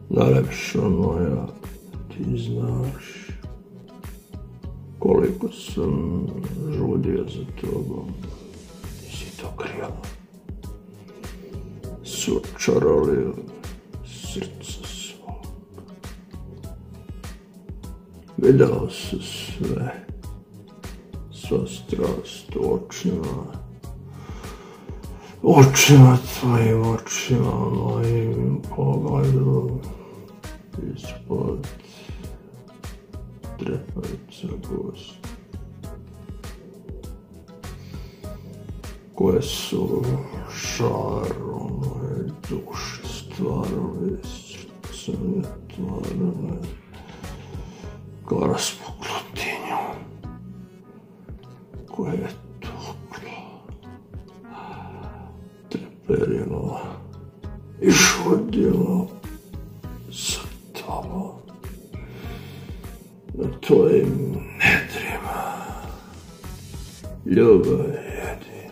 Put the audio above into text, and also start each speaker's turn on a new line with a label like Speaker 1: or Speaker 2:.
Speaker 1: Najlepša moja, ti znaš koliko sam žudio za tobom, ti si to krila, sučarolio srca svog. Vidao se sve, sva strast u očima tvojim, očima mojim, pogledom ispod trepavica gost, koje su šarom moje duše stvarale, srce mi otvarale, kao raspuklotinju koje je tuklo, treperilo i šudilo sa tobom na tvojim nedrima. Ljubav jedina.